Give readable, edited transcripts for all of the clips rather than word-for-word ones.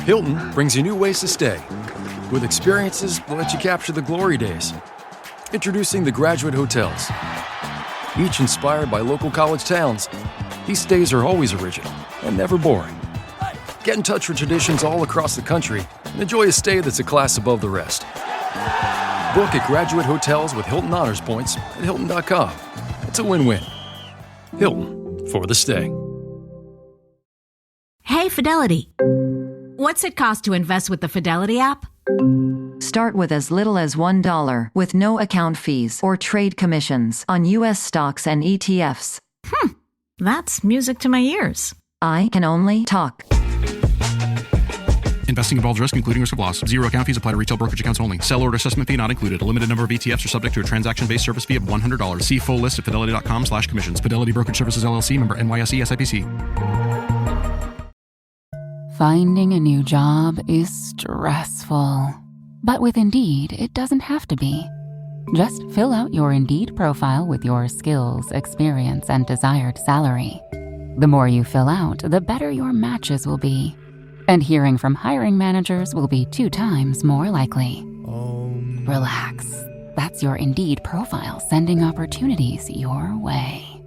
Hilton brings you new ways to stay, with experiences that let you capture the glory days. Introducing the Graduate Hotels. Each inspired by local college towns, these stays are always original and never boring. Get in touch with traditions all across the country and enjoy a stay that's a class above the rest. Book at Graduate Hotels with Hilton Honors Points at Hilton.com. It's a win-win. Hilton, for the stay. Hey, Fidelity. What's it cost to invest with the Fidelity app? Start with as little as $1 with no account fees or trade commissions on U.S. stocks and ETFs. That's music to my ears. I can only talk. Investing involves risk, including risk of loss. Zero account fees apply to retail brokerage accounts only. Sell order assessment fee not included. A limited number of ETFs are subject to a transaction-based service fee of $100. See full list at fidelity.com/commissions. Fidelity Brokerage Services, LLC, member NYSE, SIPC. Finding a new job is stressful. But with Indeed, it doesn't have to be. Just fill out your Indeed profile with your skills, experience, and desired salary. The more you fill out, the better your matches will be. And hearing from hiring managers will be 2 times more likely. Relax. That's your Indeed profile sending opportunities your way.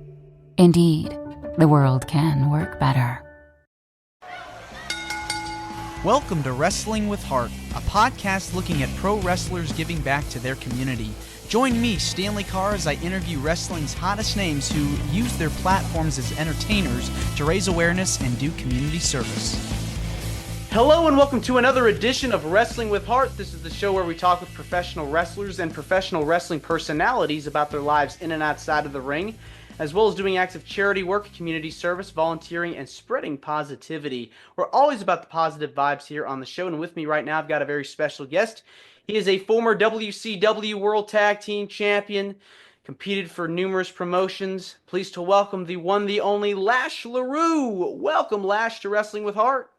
Indeed, the world can work better. Welcome to Wrestling with Heart, a podcast looking at pro wrestlers giving back to their community. Join me, Stanley Carr, as I interview wrestling's hottest names who use their platforms as entertainers to raise awareness and do community service. Hello and welcome to another edition of Wrestling with Heart. This is the show where we talk with professional wrestlers and professional wrestling personalities about their lives in and outside of the ring, as well as doing acts of charity work, community service, volunteering, and spreading positivity. We're always about the positive vibes here on the show, and with me right now I've got a very special guest. He is a former WCW World Tag Team Champion, competed for numerous promotions. Pleased to welcome the one, the only Lash Leroux. Welcome, Lash, to Wrestling with Heart.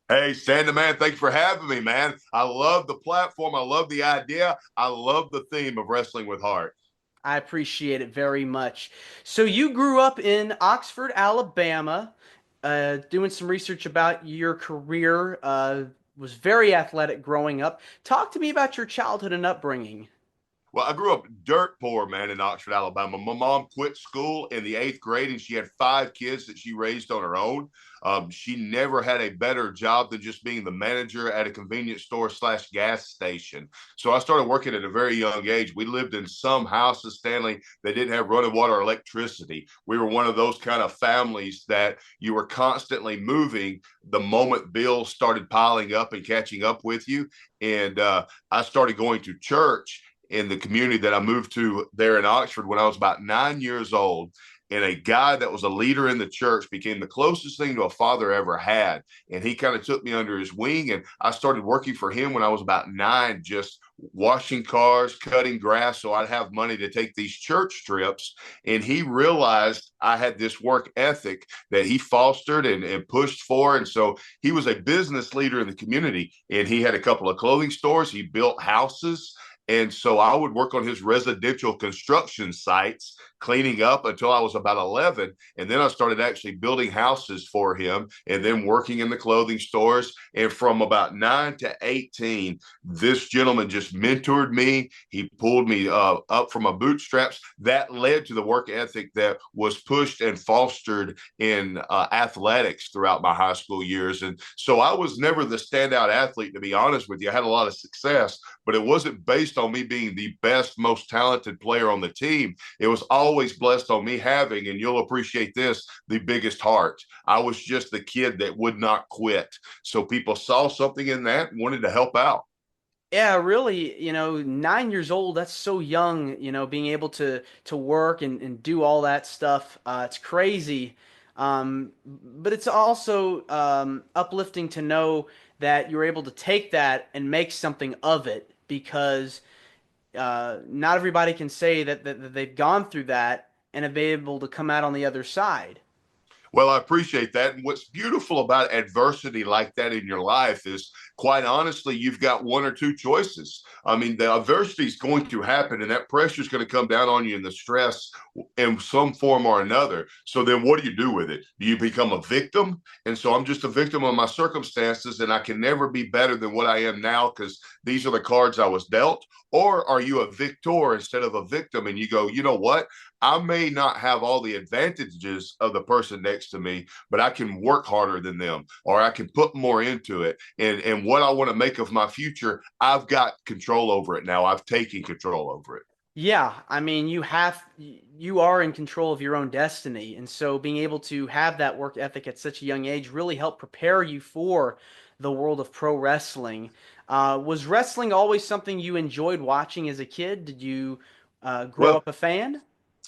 Hey, Stan, man, thanks for having me, man. I love the platform. I love the idea. I love the theme of Wrestling with Heart. I appreciate it very much. So you grew up in Oxford, Alabama, doing some research about your career, was very athletic growing up. Talk to me about your childhood and upbringing. Well, I grew up dirt poor, man, in Oxford, Alabama. My mom quit school in the 8th grade, and she had 5 kids that she raised on her own. She never had a better job than just being the manager at a convenience store / gas station. So I started working at a very young age. We lived in some houses, Stanley, that didn't have running water or electricity. We were one of those kind of families that you were constantly moving the moment bills started piling up and catching up with you. And I started going to church in the community that I moved to there in Oxford when I was about 9 years old. And a guy that was a leader in the church became the closest thing to a father ever had. And he kind of took me under his wing. And I started working for him when I was about 9, just washing cars, cutting grass, so I'd have money to take these church trips. And he realized I had this work ethic that he fostered and pushed for. And so he was a business leader in the community. And he had a couple of clothing stores. He built houses. And so I would work on his residential construction sites, cleaning up until I was about 11. And then I started actually building houses for him and then working in the clothing stores. And from about 9 to 18, this gentleman just mentored me. He pulled me up from my bootstraps. That led to the work ethic that was pushed and fostered in athletics throughout my high school years. And so I was never the standout athlete, to be honest with you. I had a lot of success, but it wasn't based on me being the best, most talented player on the team. It was always blessed on me having, and you'll appreciate this, the biggest heart. I was just the kid that would not quit. So people saw something in that and wanted to help out. Yeah, really, 9 years old, that's so young, being able to work and do all that stuff. It's crazy. But it's also uplifting to know that you're able to take that and make something of it, because not everybody can say that they've gone through that and have been able to come out on the other side. Well, I appreciate that. And what's beautiful about adversity like that in your life is, quite honestly, you've got one or two choices. I mean, the adversity is going to happen, and that pressure is going to come down on you, and the stress in some form or another. So then what do you do with it? Do you become a victim? And so I'm just a victim of my circumstances, and I can never be better than what I am now because these are the cards I was dealt. Or are you a victor instead of a victim? And you go, you know what? I may not have all the advantages of the person next to me, but I can work harder than them, or I can put more into it. And what I want to make of my future, I've got control over it now. I've taken control over it. Yeah, I mean, you are in control of your own destiny, and so being able to have that work ethic at such a young age really helped prepare you for the world of pro wrestling. Was wrestling always something you enjoyed watching as a kid? Did you grow Well, up a fan?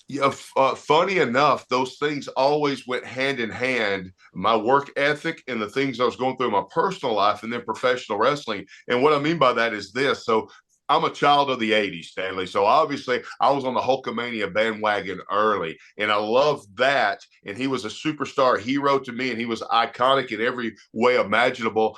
yeah, funny enough, those things always went hand in hand. My work ethic and the things I was going through in my personal life, and then professional wrestling. And what I mean by that is this. So I'm a child of the 80s, Stanley. So obviously I was on the Hulkamania bandwagon early, and I loved that. And he was a superstar hero to me, and he was iconic in every way imaginable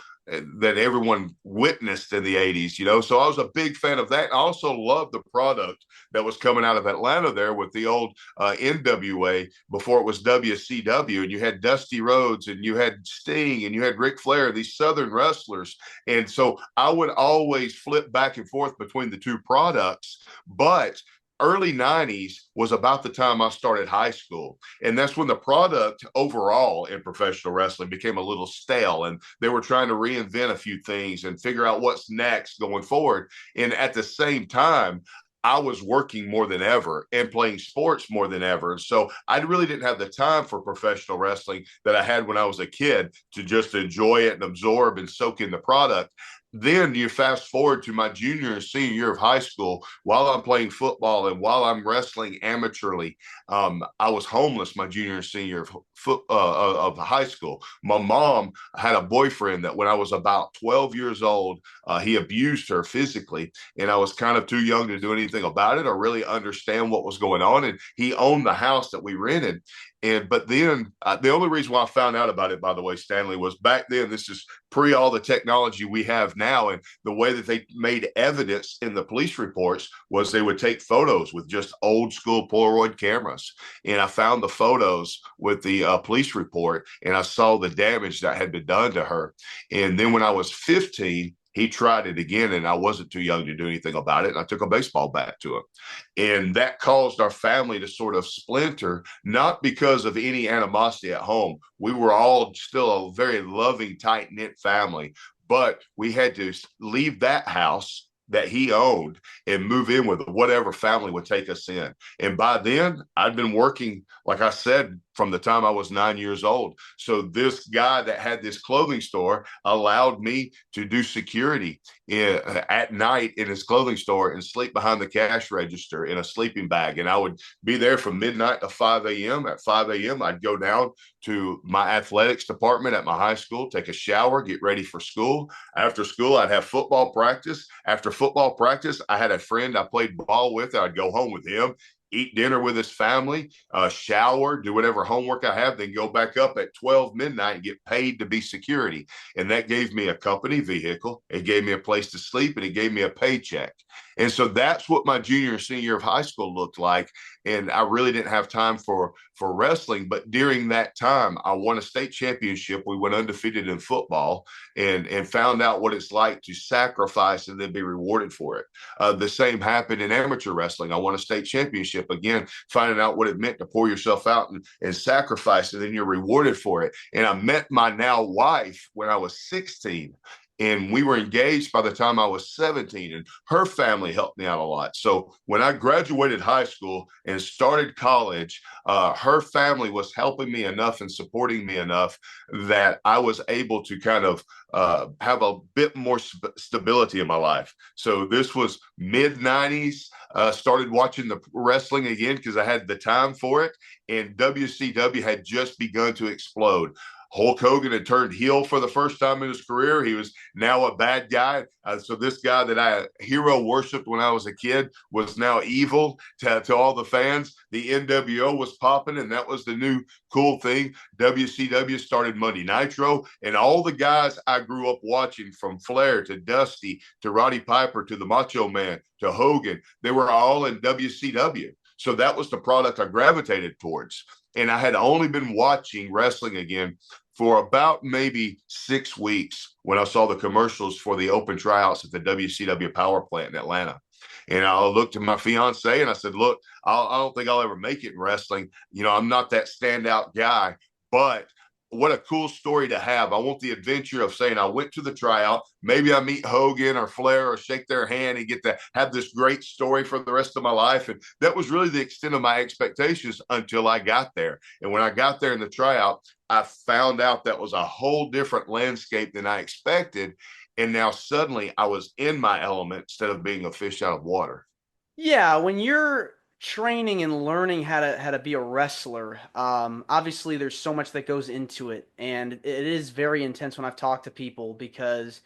that everyone witnessed in the 80s, you know. So I was a big fan of that. I also loved the product that was coming out of Atlanta there with the old NWA before it was WCW. And you had Dusty Rhodes, and you had Sting, and you had Ric Flair, these Southern wrestlers. And so I would always flip back and forth between the two products. But early 90s was about the time I started high school. And that's when the product overall in professional wrestling became a little stale, and they were trying to reinvent a few things and figure out what's next going forward. And at the same time, I was working more than ever and playing sports more than ever. So I really didn't have the time for professional wrestling that I had when I was a kid to just enjoy it and absorb and soak in the product. Then you fast forward to my junior and senior year of high school, while I'm playing football and while I'm wrestling amateurly. I was homeless my junior and senior of high school. My mom had a boyfriend that when I was about 12 years old, he abused her physically, and I was kind of too young to do anything about it or really understand what was going on. And he owned the house that we rented. But then the only reason why I found out about it, by the way, Stanley, was back then, this is pre all the technology we have now. And the way that they made evidence in the police reports was they would take photos with just old school Polaroid cameras. And I found the photos with the police report, and I saw the damage that had been done to her. And then when I was 15, he tried it again, and I wasn't too young to do anything about it. And I took a baseball bat to him. And that caused our family to sort of splinter, not because of any animosity at home. We were all still a very loving, tight-knit family, but we had to leave that house that he owned and move in with whatever family would take us in. And by then, I'd been working, like I said, from the time I was 9 years old. So this guy that had this clothing store allowed me to do security at night in his clothing store and sleep behind the cash register in a sleeping bag. And I would be there from midnight to 5 a.m. At 5 a.m., I'd go down to my athletics department at my high school, take a shower, get ready for school. After school, I'd have football practice. After football practice, I had a friend I played ball with. I'd go home with him, eat dinner with his family, shower, do whatever homework I have, then go back up at 12 midnight and get paid to be security. And that gave me a company vehicle. It gave me a place to sleep, and it gave me a paycheck. And so that's what my junior and senior year of high school looked like. And I really didn't have time for wrestling. But during that time, I won a state championship. We went undefeated in football, and found out what it's like to sacrifice and then be rewarded for it. The same happened in amateur wrestling. I won a state championship, again, finding out what it meant to pour yourself out and sacrifice, and then you're rewarded for it. And I met my now wife when I was 16. And we were engaged by the time I was 17, and her family helped me out a lot. So when I graduated high school and started college, her family was helping me enough and supporting me enough that I was able to kind of have a bit more stability in my life. So this was mid 90s, started watching the wrestling again because I had the time for it. And WCW had just begun to explode. Hulk Hogan had turned heel for the first time in his career. He was now a bad guy. So this guy that I hero worshipped when I was a kid was now evil to all the fans. The NWO was popping, and that was the new cool thing. WCW started Monday Nitro, and all the guys I grew up watching, from Flair to Dusty to Roddy Piper to the Macho Man to Hogan, they were all in WCW. So that was the product I gravitated towards. And I had only been watching wrestling again for about maybe 6 weeks when I saw the commercials for the open tryouts at the WCW power plant in Atlanta. And I looked at my fiance and I said, look, I don't think I'll ever make it in wrestling. I'm not that standout guy, but what a cool story to have. I want the adventure of saying I went to the tryout. Maybe I meet Hogan or Flair or shake their hand and get to have this great story for the rest of my life. And that was really the extent of my expectations until I got there. And when I got there in the tryout, I found out that was a whole different landscape than I expected. And now suddenly I was in my element instead of being a fish out of water. Yeah, when you're training and learning how to be a wrestler, obviously there's so much that goes into it, and it is very intense when I've talked to people, because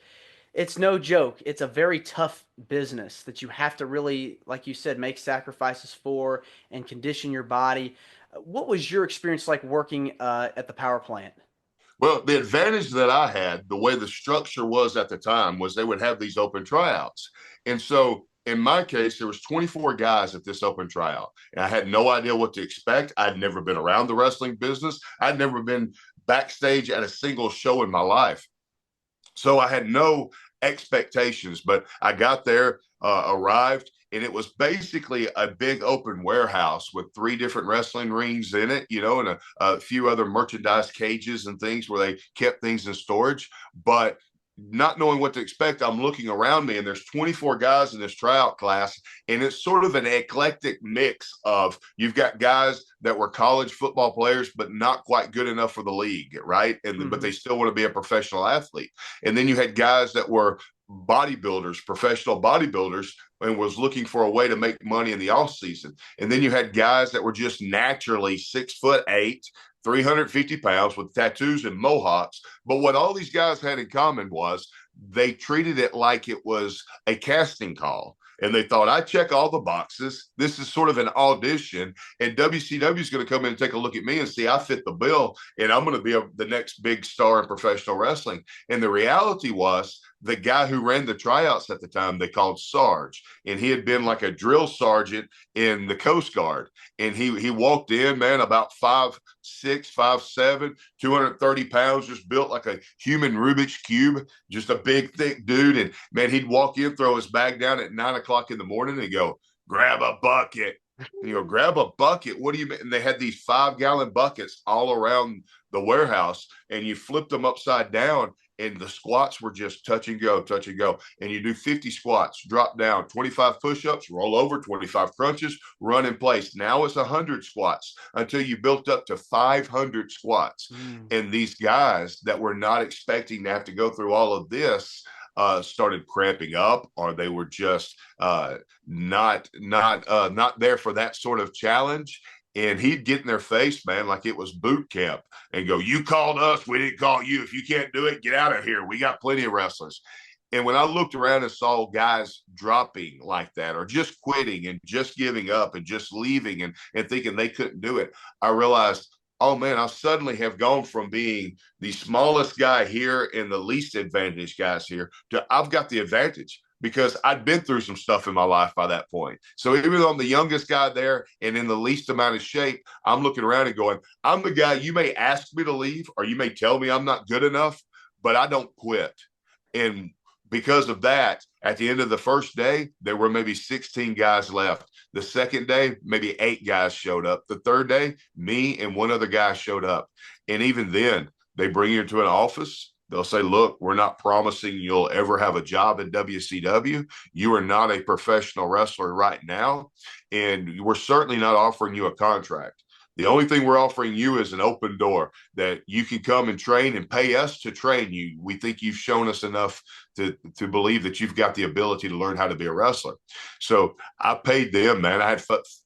it's no joke. It's a very tough business that you have to really, like you said, make sacrifices for and condition your body. What was your experience like working at the power plant? Well, the advantage that I had, the way the structure was at the time, was they would have these open tryouts. And so in my case, there was 24 guys at this open tryout. And I had no idea what to expect. I'd never been around the wrestling business. I'd never been backstage at a single show in my life. So I had no expectations, but I got there, arrived, and it was basically a big open warehouse with 3 different wrestling rings in it, and a few other merchandise cages and things where they kept things in storage. But not knowing what to expect, I'm looking around me, and there's 24 guys in this tryout class, and it's sort of an eclectic mix of, you've got guys that were college football players but not quite good enough for the league, right? But they still want to be a professional athlete. And then you had guys that were bodybuilders, professional bodybuilders, and was looking for a way to make money in the off season. And then you had guys that were just naturally 6'8", 350 pounds with tattoos and mohawks. But what all these guys had in common was they treated it like it was a casting call. And they thought, I check all the boxes. This is sort of an audition. And WCW is going to come in and take a look at me and see I fit the bill. And I'm going to be the next big star in professional wrestling. And the reality was, the guy who ran the tryouts at the time, they called Sarge, and he had been like a drill sergeant in the Coast Guard. And he walked in, man, about 5'6", 5'7", 230 pounds, just built like a human Rubik's Cube, just a big, thick dude. And man, he'd walk in, throw his bag down at 9 o'clock in the morning and go, grab a bucket. And grab a bucket. What do you mean? And they had these 5-gallon buckets all around the warehouse, and you flipped them upside down, and the squats were just touch and go, touch and go. And you do 50 squats, drop down, 25 push-ups, roll over, 25 crunches, run in place. Now it's 100 squats until you built up to 500 squats. And these guys that were not expecting to have to go through all of this started cramping up, or they were just not there for that sort of challenge. And he'd get in their face, man, like it was boot camp, and go, you called us, we didn't call you. If you can't do it, get out of here. We got plenty of wrestlers. And when I looked around and saw guys dropping like that, or just quitting and just giving up and just leaving and thinking they couldn't do it, I realized, oh man, I suddenly have gone from being the smallest guy here and the least advantaged guys here to I've got the advantage, because I'd been through some stuff in my life by that point. So even though I'm the youngest guy there and in the least amount of shape, I'm looking around and going, I'm the guy, you may ask me to leave, or you may tell me I'm not good enough, but I don't quit. And because of that, at the end of the first day, there were maybe 16 guys left. The second day, maybe 8 guys showed up. The third day, me and one other guy showed up. And even then, they bring you into an office. They'll say, look, we're not promising you'll ever have a job in WCW. You are not a professional wrestler right now, and we're certainly not offering you a contract. The only thing we're offering you is an open door that you can come and train and pay us to train you. We think you've shown us enough to believe that you've got the ability to learn how to be a wrestler. So I paid them, man. I had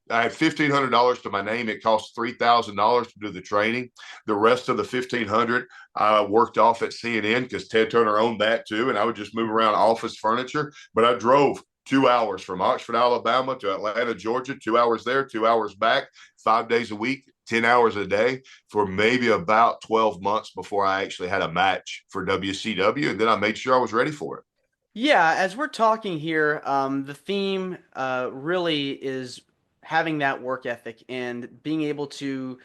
I had $1,500 to my name. It cost $3,000 to do the training. The rest of the $1,500 I worked off at CNN because Ted Turner owned that too, and I would just move around office furniture. But I drove 2 hours from Oxford, Alabama to Atlanta, Georgia, 2 hours there, 2 hours back, 5 days a week, 10 hours a day for maybe about 12 months before I actually had a match for WCW. And then I made sure I was ready for it. Yeah, as we're talking here, the theme really is having that work ethic and being able to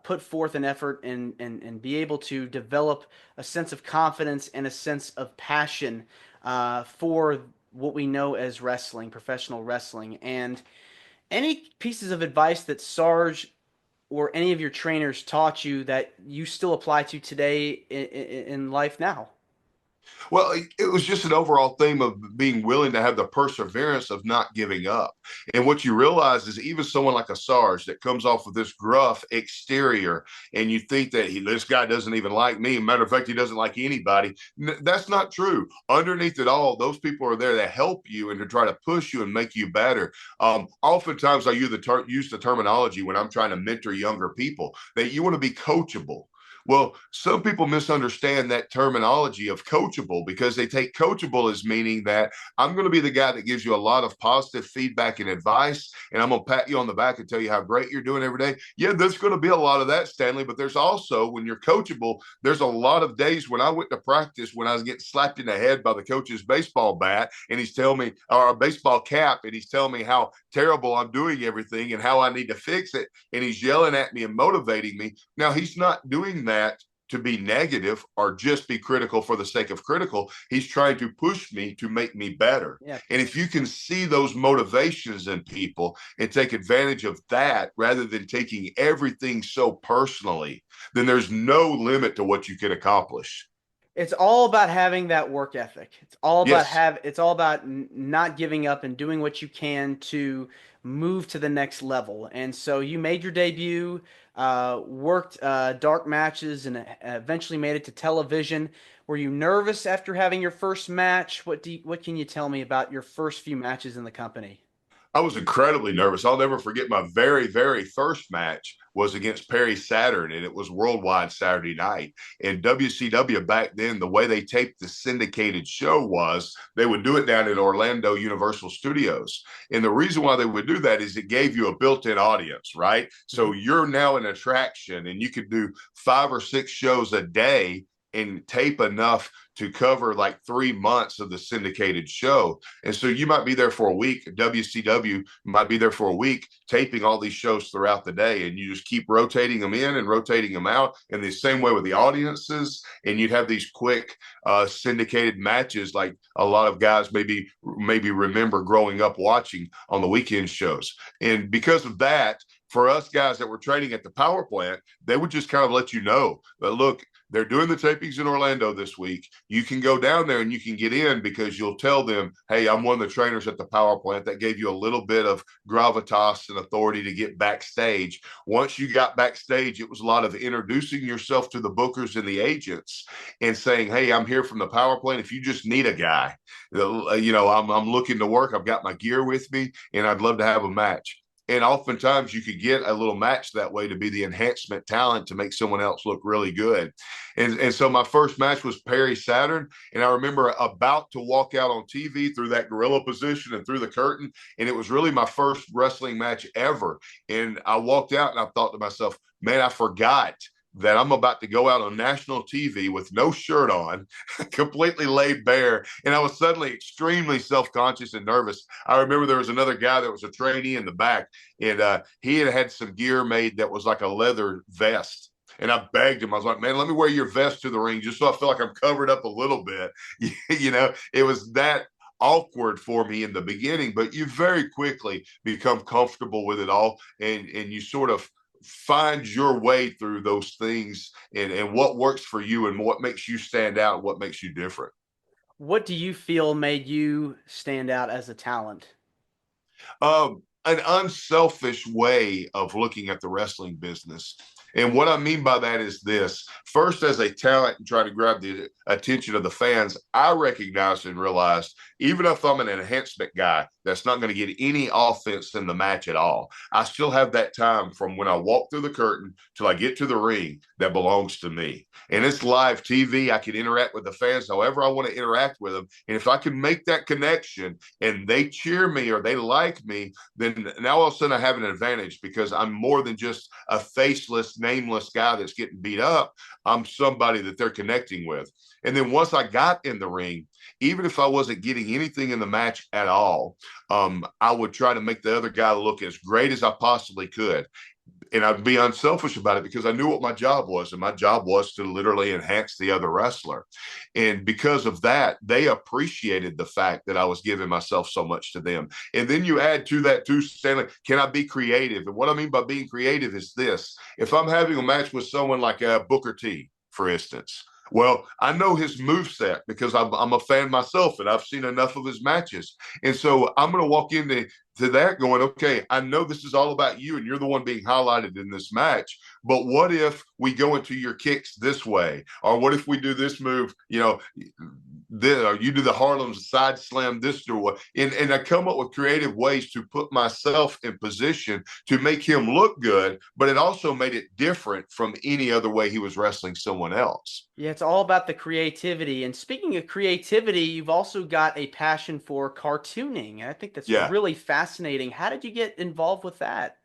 put forth an effort and be able to develop a sense of confidence and a sense of passion for what we know as wrestling, professional wrestling. And any pieces of advice that Sarge or any of your trainers taught you that you still apply to today in life now? Well, it was just an overall theme of being willing to have the perseverance of not giving up. And what you realize is even someone like a Sarge that comes off with this gruff exterior, and you think that this guy doesn't even like me. Matter of fact, he doesn't like anybody. That's not true. Underneath it all, those people are there to help you and to try to push you and make you better. Oftentimes, I use the terminology when I'm trying to mentor younger people that you want to be coachable. Well, some people misunderstand that terminology of coachable because they take coachable as meaning that I'm going to be the guy that gives you a lot of positive feedback and advice, and I'm going to pat you on the back and tell you how great you're doing every day. Yeah, there's going to be a lot of that, Stanley, but there's also, when you're coachable, there's a lot of days when I went to practice when I was getting slapped in the head by the coach's baseball bat, and he's telling me, or a baseball cap, and he's telling me how terrible I'm doing everything and how I need to fix it, and he's yelling at me and motivating me. Now, he's not doing that to be negative or just be critical for the sake of critical. He's trying to push me to make me better. Yeah. And if you can see those motivations in people and take advantage of that rather than taking everything so personally, then there's no limit to what you can accomplish. It's all about having that work ethic. It's all about Yes. it's all about not giving up and doing what you can to move to the next level. And so you made your debut, worked dark matches, and eventually made it to television. Were you nervous after having your first match? What can you tell me about your first few matches in the company? I was incredibly nervous. I'll never forget my very, very first match was against Perry Saturn, and it was worldwide Saturday night. And WCW back then, the way they taped the syndicated show was they would do it down at Orlando Universal Studios. And the reason why they would do that is it gave you a built-in audience, right? So you're now an attraction, and you could do 5 or 6 shows a day and tape enough to cover like 3 months of the syndicated show. And so you might be there for a week. WCW might be there for a week, taping all these shows throughout the day. And you just keep rotating them in and rotating them out. And the same way with the audiences. And you'd have these quick syndicated matches like a lot of guys maybe remember growing up watching on the weekend shows. And because of that, for us guys that were training at the power plant, they would just kind of let you know that, look, they're doing the tapings in Orlando this week. You can go down there and you can get in because you'll tell them, hey, I'm one of the trainers at the power plant. That gave you a little bit of gravitas and authority to get backstage. Once you got backstage, it was a lot of introducing yourself to the bookers and the agents and saying, hey, I'm here from the power plant. If you just need a guy, I'm looking to work. I've got my gear with me and I'd love to have a match. And oftentimes you could get a little match that way to be the enhancement talent to make someone else look really good. And so my first match was Perry Saturn. And I remember about to walk out on TV through that gorilla position and through the curtain. And it was really my first wrestling match ever. And I walked out and I thought to myself, man, I forgot that I'm about to go out on national TV with no shirt on, completely laid bare. And I was suddenly extremely self-conscious and nervous. I remember there was another guy that was a trainee in the back, and he had some gear made that was like a leather vest. And I begged him. I was like, man, let me wear your vest to the ring just so I feel like I'm covered up a little bit. It was that awkward for me in the beginning, but you very quickly become comfortable with it all, and you sort of find your way through those things and what works for you and what makes you stand out and what makes you different. What do you feel made you stand out as a talent? an unselfish way of looking at the wrestling business. And what I mean by that is this: first, as a talent and trying to grab the attention of the fans, I recognized and realized even if I'm an enhancement guy that's not going to get any offense in the match at all, I still have that time from when I walk through the curtain till I get to the ring that belongs to me. And it's live TV. I can interact with the fans however I want to interact with them. And if I can make that connection and they cheer me or they like me, then now all of a sudden I have an advantage because I'm more than just a faceless, nameless guy that's getting beat up. I'm somebody that they're connecting with. And then once I got in the ring, even if I wasn't getting anything in the match at all, I would try to make the other guy look as great as I possibly could. And I'd be unselfish about it because I knew what my job was. And my job was to literally enhance the other wrestler. And because of that, they appreciated the fact that I was giving myself so much to them. And then you add to that too, Stanley, can I be creative? And what I mean by being creative is this: if I'm having a match with someone like Booker T, for instance, well, I know his moveset because I'm a fan myself and I've seen enough of his matches. And so I'm going to walk into that going, okay, I know this is all about you and you're the one being highlighted in this match. But what if we go into your kicks this way? Or what if we do this move, or you do the Harlem side slam this or and I come up with creative ways to put myself in position to make him look good, but it also made it different from any other way he was wrestling someone else. Yeah, it's all about the creativity. And speaking of creativity, you've also got a passion for cartooning. And I think that's Yeah. really fascinating. How did you get involved with that?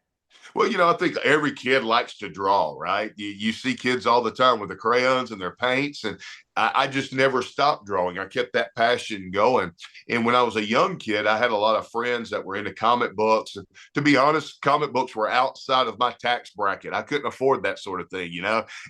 Well, I think every kid likes to draw, right? You see kids all the time with the crayons and their paints, and I just never stopped drawing. I kept that passion going. And when I was a young kid, I had a lot of friends that were into comic books. And to be honest, comic books were outside of my tax bracket. I couldn't afford that sort of thing,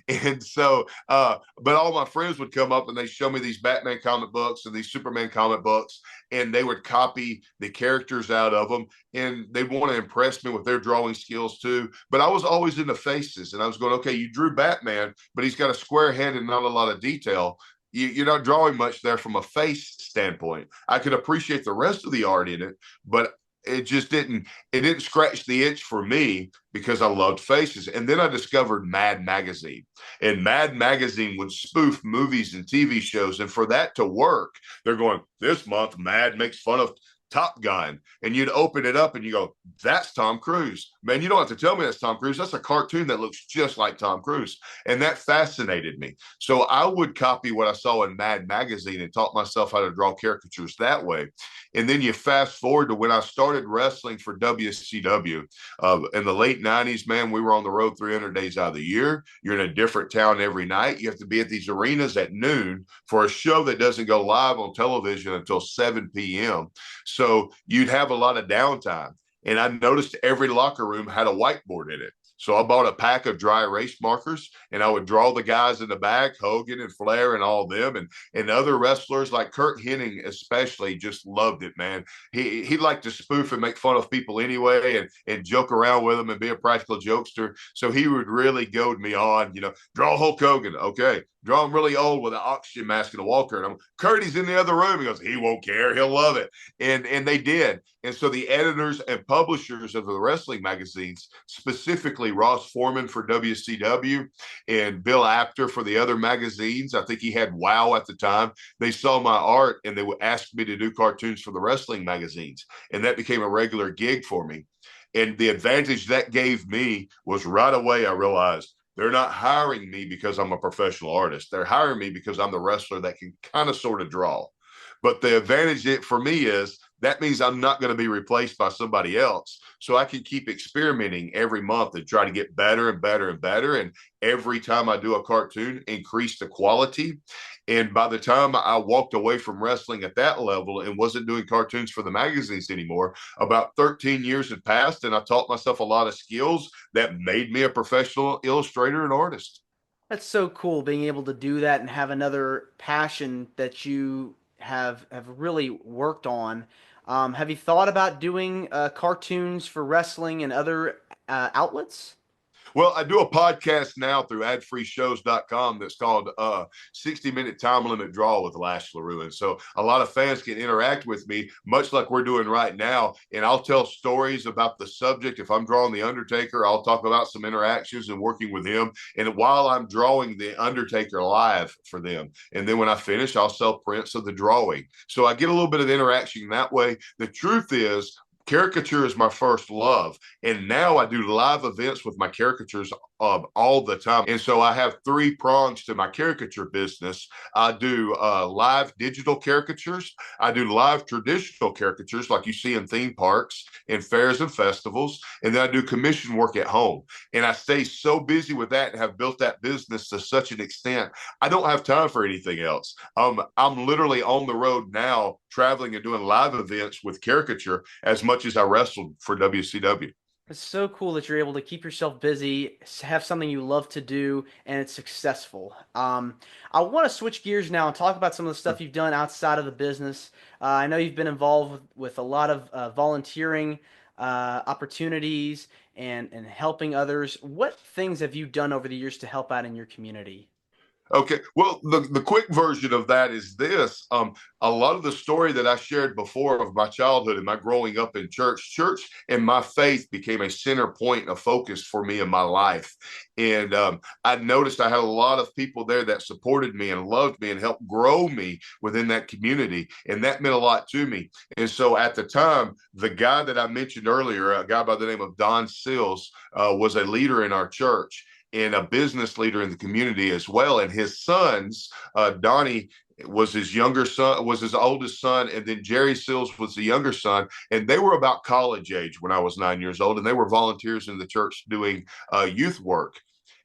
And so, but all my friends would come up and they show me these Batman comic books and these Superman comic books, and they would copy the characters out of them, and they want to impress me with their drawing skills too. But I was always into faces, and I was going, okay, you drew Batman, but he's got a square head and not a lot of detail. You're not drawing much there from a face standpoint. I could appreciate the rest of the art in it, but it just didn't scratch the itch for me because I loved faces. And then I discovered Mad Magazine, and Mad Magazine would spoof movies and TV shows. And for that to work, they're going, this month Mad makes fun of Top Gun, and you'd open it up and you go, that's Tom Cruise. Man, you don't have to tell me that's Tom Cruise. That's a cartoon that looks just like Tom Cruise. And that fascinated me. So I would copy what I saw in Mad Magazine and taught myself how to draw caricatures that way. And then you fast forward to when I started wrestling for WCW in the late 90s, man, we were on the road 300 days out of the year. You're in a different town every night. You have to be at these arenas at noon for a show that doesn't go live on television until 7 p.m. So you'd have a lot of downtime. And I noticed every locker room had a whiteboard in it. So I bought a pack of dry erase markers, and I would draw the guys in the back, Hogan and Flair and all them, and other wrestlers like Kurt Hennig especially just loved it, man. He liked to spoof and make fun of people anyway, and joke around with them and be a practical jokester. So he would really goad me on, draw Hulk Hogan. Okay. Draw him really old with an oxygen mask and a walker. And Curdy's in the other room. He goes, he won't care. He'll love it. And they did. And so the editors and publishers of the wrestling magazines, specifically Ross Foreman for WCW and Bill Apter for the other magazines, I think he had WOW at the time, they saw my art and they would ask me to do cartoons for the wrestling magazines. And that became a regular gig for me. And the advantage that gave me was right away I realized, they're not hiring me because I'm a professional artist. They're hiring me because I'm the wrestler that can kind of sort of draw. But the advantage for me is that means I'm not going to be replaced by somebody else. So I can keep experimenting every month and try to get better and better and better. And every time I do a cartoon, increase the quality. And by the time I walked away from wrestling at that level and wasn't doing cartoons for the magazines anymore, about 13 years had passed, and I taught myself a lot of skills that made me a professional illustrator and artist. That's so cool being able to do that and have another passion that you have really worked on. Have you thought about doing cartoons for wrestling and other outlets? Well, I do a podcast now through adfreeshows.com that's called 60-Minute Time Limit Draw with Lash Leroux. And so a lot of fans can interact with me, much like we're doing right now. And I'll tell stories about the subject. If I'm drawing The Undertaker, I'll talk about some interactions and working with him. And while I'm drawing The Undertaker live for them. And then when I finish, I'll sell prints of the drawing. So I get a little bit of interaction that way. The truth is, caricature is my first love, and now I do live events with my caricatures all the time. And so I have three prongs to my caricature business. I do live digital caricatures, I do live traditional caricatures like you see in theme parks and fairs and festivals, and then I do commission work at home. And I stay so busy with that and have built that business to such an extent I don't have time for anything else. I'm literally on the road now, traveling and doing live events with caricature as much as I wrestled for WCW. It's so cool that you're able to keep yourself busy, have something you love to do, and it's successful. I want to switch gears now and talk about some of the stuff you've done outside of the business. I know you've been involved with a lot of volunteering opportunities and helping others. What things have you done over the years to help out in your community? Okay. Well, the quick version of that is this. A lot of the story that I shared before of my childhood and my growing up in church and my faith became a center point of focus for me in my life. And I noticed I had a lot of people there that supported me and loved me and helped grow me within that community. And that meant a lot to me. And so at the time, the guy that I mentioned earlier, a guy by the name of Don Sills, was a leader in our church and a business leader in the community as well. And his sons, Donnie was his younger son, was his oldest son, and then Jerry Sills was the younger son. And they were about college age when I was 9 years old, and they were volunteers in the church doing youth work.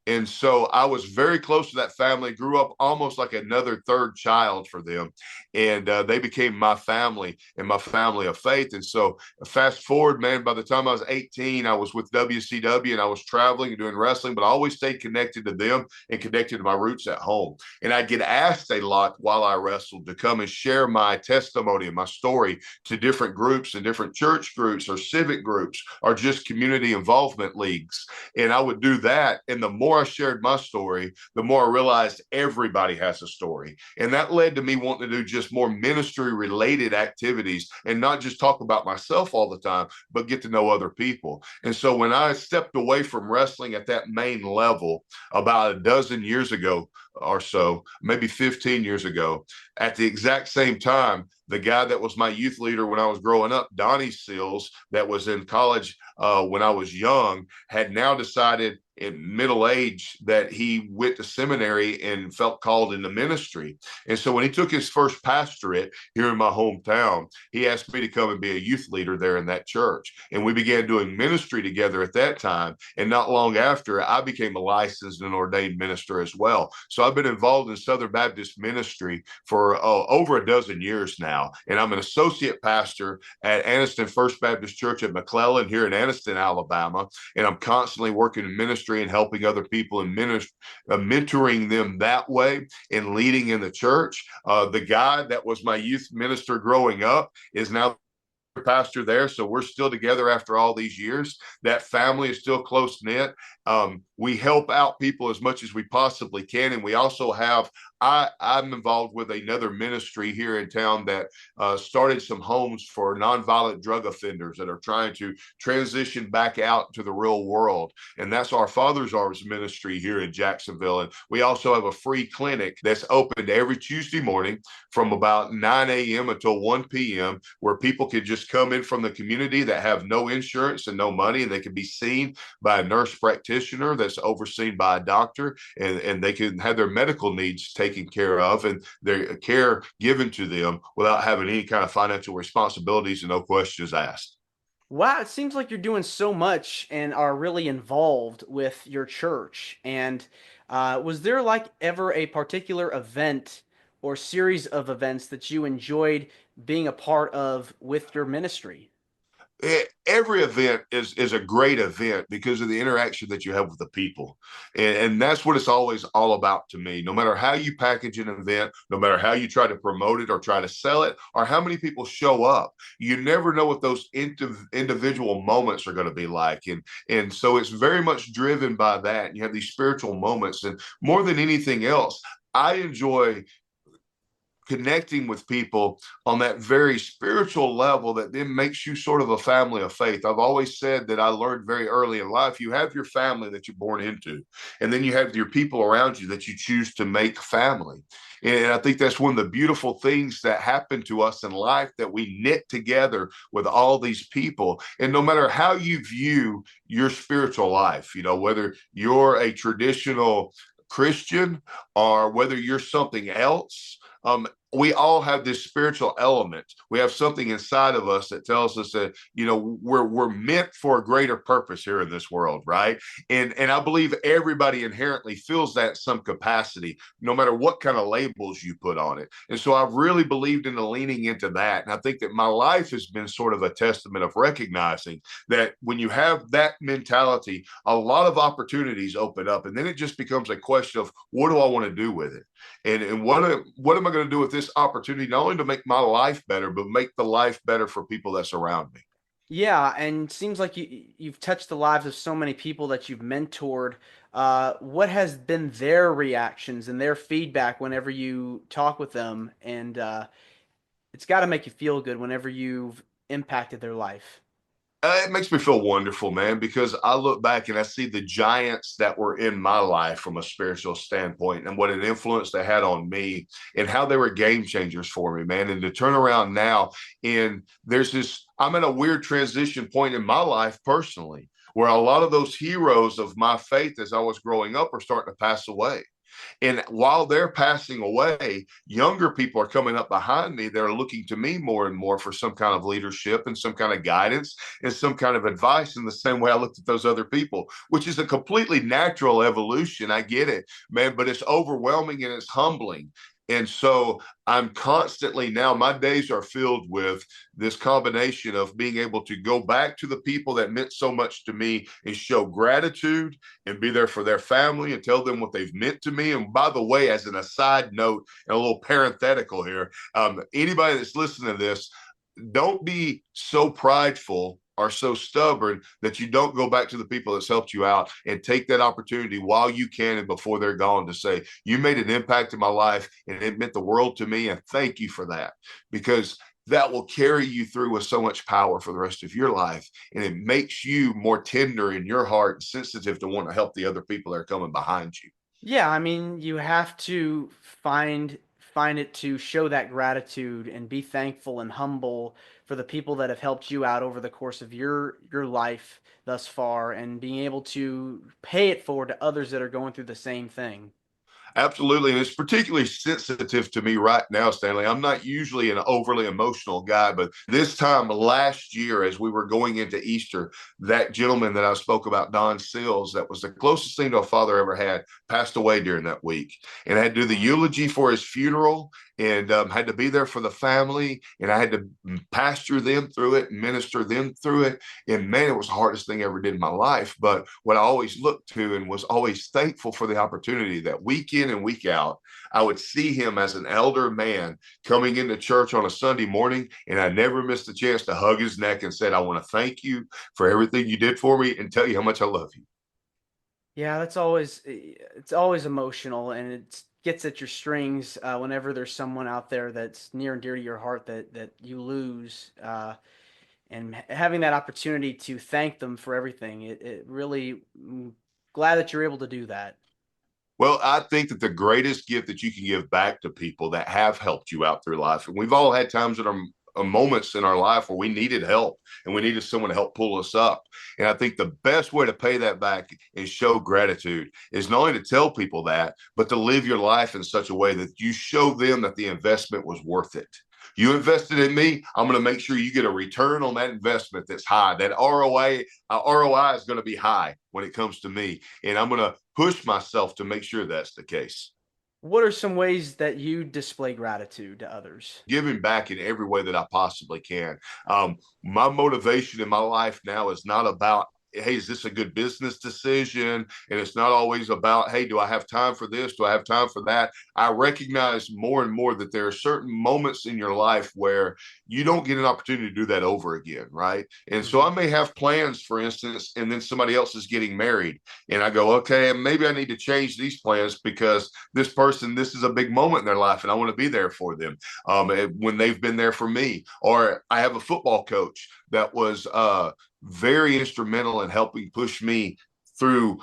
And so I was very close to that family, grew up almost like another third child for them. And they became my family and my family of faith. And so fast forward, man, by the time I was 18, I was with WCW and I was traveling and doing wrestling, but I always stayed connected to them and connected to my roots at home. And I get asked a lot while I wrestled to come and share my testimony and my story to different groups and different church groups or civic groups or just community involvement leagues. And I would do that. And the more I shared my story, the more I realized everybody has a story. And that led to me wanting to do just more ministry related activities and not just talk about myself all the time, but get to know other people. And so when I stepped away from wrestling at that main level about a dozen years ago or so, maybe 15 years ago, at the exact same time, the guy that was my youth leader when I was growing up, Donnie Sills, that was in college when I was young, had now decided in middle age that he went to seminary and felt called into ministry. And so when he took his first pastorate here in my hometown, he asked me to come and be a youth leader there in that church. And we began doing ministry together at that time. And not long after, I became a licensed and ordained minister as well. So I've been involved in Southern Baptist ministry for over a dozen years now. And I'm an associate pastor at Anniston First Baptist Church at McClellan here in Anniston, Alabama. And I'm constantly working in ministry and helping other people and mentoring them that way and leading in the church. The guy that was my youth minister growing up is now pastor there. So we're still together after all these years. That family is still close knit. We help out people as much as we possibly can. And we also have, I'm involved with another ministry here in town that started some homes for nonviolent drug offenders that are trying to transition back out to the real world. And that's our Father's Arms ministry here in Jacksonville. And we also have a free clinic that's open every Tuesday morning from about 9 a.m. until 1 p.m., where people can just come in from the community that have no insurance and no money, and they can be seen by a nurse practitioner that's overseen by a doctor, and they can have their medical needs taken care of and their care given to them without having any kind of financial responsibilities and no questions asked. Wow, it seems like you're doing so much and are really involved with your church. And was there like ever a particular event or series of events that you enjoyed being a part of with your ministry? Every event is a great event because of the interaction that you have with the people. And that's what it's always all about to me. No matter how you package an event, no matter how you try to promote it or try to sell it, or how many people show up, you never know what those individual moments are going to be like. And so it's very much driven by that. And you have these spiritual moments. And more than anything else, I enjoy connecting with people on that very spiritual level that then makes you sort of a family of faith. I've always said that I learned very early in life, you have your family that you're born into, and then you have your people around you that you choose to make family. And I think that's one of the beautiful things that happen to us in life, that we knit together with all these people. And no matter how you view your spiritual life, whether you're a traditional Christian or whether you're something else, we all have this spiritual element. We have something inside of us that tells us that, we're meant for a greater purpose here in this world, right? And I believe everybody inherently feels that in some capacity, no matter what kind of labels you put on it. And so I've really believed in the leaning into that. And I think that my life has been sort of a testament of recognizing that when you have that mentality, a lot of opportunities open up. And then it just becomes a question of, what do I want to do with it? And what am I going to do with this opportunity, not only to make my life better, but make the life better for people that's around me? Yeah, and seems like you've touched the lives of so many people that you've mentored. What has been their reactions and their feedback whenever you talk with them? And it's got to make you feel good whenever you've impacted their life. It makes me feel wonderful, man, because I look back and I see the giants that were in my life from a spiritual standpoint and what an influence they had on me and how they were game changers for me, man. And to turn around now, and I'm in a weird transition point in my life personally, where a lot of those heroes of my faith as I was growing up are starting to pass away. And while they're passing away, younger people are coming up behind me. They're looking to me more and more for some kind of leadership and some kind of guidance and some kind of advice in the same way I looked at those other people, which is a completely natural evolution. I get it, man, but it's overwhelming and it's humbling. And so I'm constantly now, my days are filled with this combination of being able to go back to the people that meant so much to me and show gratitude and be there for their family and tell them what they've meant to me. And by the way, as an aside note and a little parenthetical here, anybody that's listening to this, don't be so prideful are so stubborn that you don't go back to the people that's helped you out and take that opportunity while you can and before they're gone to say, you made an impact in my life and it meant the world to me. And thank you for that, because that will carry you through with so much power for the rest of your life. And it makes you more tender in your heart and sensitive to want to help the other people that are coming behind you. Yeah, I mean, you have to find it to show that gratitude and be thankful and humble for the people that have helped you out over the course of your life thus far, and being able to pay it forward to others that are going through the same thing. Absolutely. And it's particularly sensitive to me right now, Stanley. I'm not usually an overly emotional guy, but this time last year, as we were going into Easter, that gentleman that I spoke about, Don Sills, that was the closest thing to a father I ever had, passed away during that week. And I had to do the eulogy for his funeral and had to be there for the family. And I had to pastor them through it and minister them through it. And man, it was the hardest thing I ever did in my life. But what I always looked to and was always thankful for the opportunity that week in and week out, I would see him as an elder man coming into church on a Sunday morning. And I never missed a chance to hug his neck and said, I want to thank you for everything you did for me and tell you how much I love you. Yeah, it's always emotional, and it gets at your strings whenever there's someone out there that's near and dear to your heart that you lose. And having that opportunity to thank them for everything, it really glad that you're able to do that. Well, I think that the greatest gift that you can give back to people that have helped you out through life, and we've all had times in our moments in our life where we needed help and we needed someone to help pull us up. And I think the best way to pay that back and show gratitude is not only to tell people that, but to live your life in such a way that you show them that the investment was worth it. You invested in me, I'm going to make sure you get a return on that investment that's high. That ROI is going to be high when it comes to me. And I'm going to push myself to make sure that's the case. What are some ways that you display gratitude to others? Giving back in every way that I possibly can. My motivation in my life now is not about, hey, is this a good business decision? And it's not always about, hey, do I have time for this? Do I have time for that? I recognize more and more that there are certain moments in your life where you don't get an opportunity to do that over again, right? And so I may have plans, for instance, and then somebody else is getting married. And I go, okay, maybe I need to change these plans because this person, this is a big moment in their life and I want to be there for them when they've been there for me. Or I have a football coach that was very instrumental in helping push me through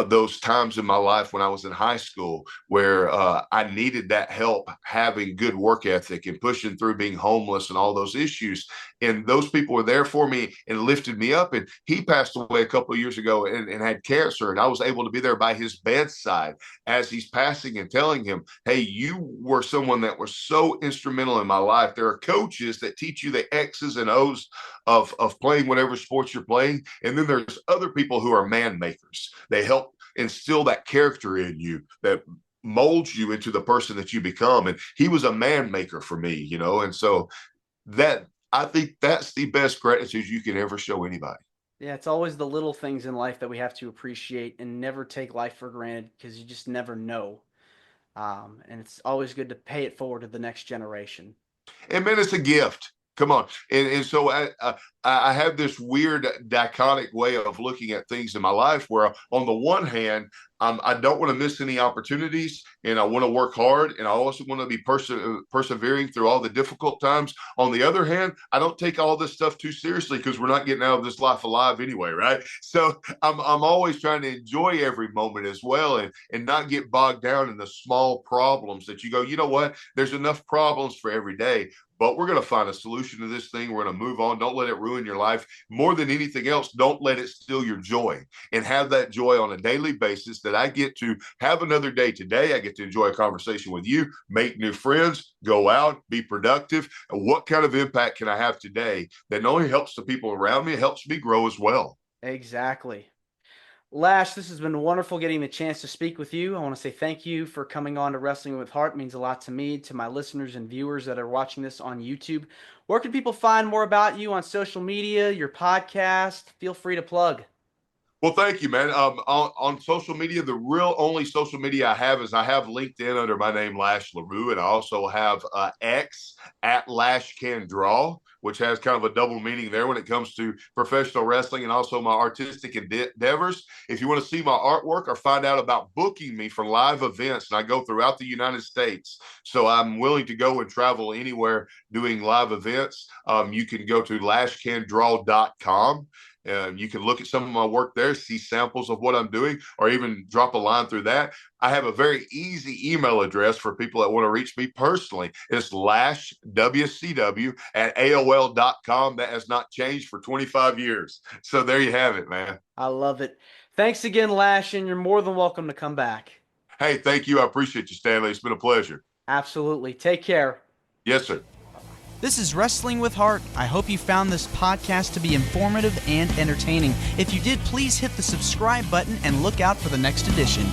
those times in my life when I was in high school where I needed that help having good work ethic and pushing through being homeless and all those issues. And those people were there for me and lifted me up. And he passed away a couple of years ago and had cancer. And I was able to be there by his bedside as he's passing and telling him, hey, you were someone that was so instrumental in my life. There are coaches that teach you the X's and O's of playing whatever sports you're playing. And then there's other people who are man makers. They help instill that character in you that molds you into the person that you become. And he was a man maker for me, you know, and so that I think that's the best gratitude you can ever show anybody. Yeah, it's always the little things in life that we have to appreciate and never take life for granted because you just never know. And it's always good to pay it forward to the next generation. And man, it's a gift. Come on. And so I have this weird dichotic way of looking at things in my life where on the one hand, I don't want to miss any opportunities and I want to work hard and I also want to be persevering through all the difficult times. On the other hand, I don't take all this stuff too seriously because we're not getting out of this life alive anyway, right? So I'm always trying to enjoy every moment as well and not get bogged down in the small problems that you go, you know what? There's enough problems for every day. But we're going to find a solution to this thing. We're going to move on. Don't let it ruin your life. More than anything else, don't let it steal your joy and have that joy on a daily basis that I get to have another day today. I get to enjoy a conversation with you, make new friends, go out, be productive. And what kind of impact can I have today that not only helps the people around me, it helps me grow as well. Exactly. Lash, this has been wonderful getting the chance to speak with you. I want to say thank you for coming on to Wrestling with Heart. It means a lot to me, to my listeners and viewers that are watching this on YouTube. Where can people find more about you on social media, your podcast? Feel free to plug. Well, thank you, man. On social media, the real only social media I have is I have LinkedIn under my name, Lash Leroux, and I also have X at Lash Can Draw, which has kind of a double meaning there when it comes to professional wrestling and also my artistic endeavors. If you want to see my artwork or find out about booking me for live events, and I go throughout the United States, so I'm willing to go and travel anywhere doing live events, you can go to lashcandraw.com. You can look at some of my work there, see samples of what I'm doing, or even drop a line through that. I have a very easy email address for people that want to reach me personally. It's lashwcw@aol.com. That has not changed for 25 years. So there you have it, man. I love it. Thanks again, Lash, and you're more than welcome to come back. Hey, thank you. I appreciate you, Stanley. It's been a pleasure. Absolutely. Take care. Yes, sir. This is Wrestling with Heart. I hope you found this podcast to be informative and entertaining. If you did, please hit the subscribe button and look out for the next edition.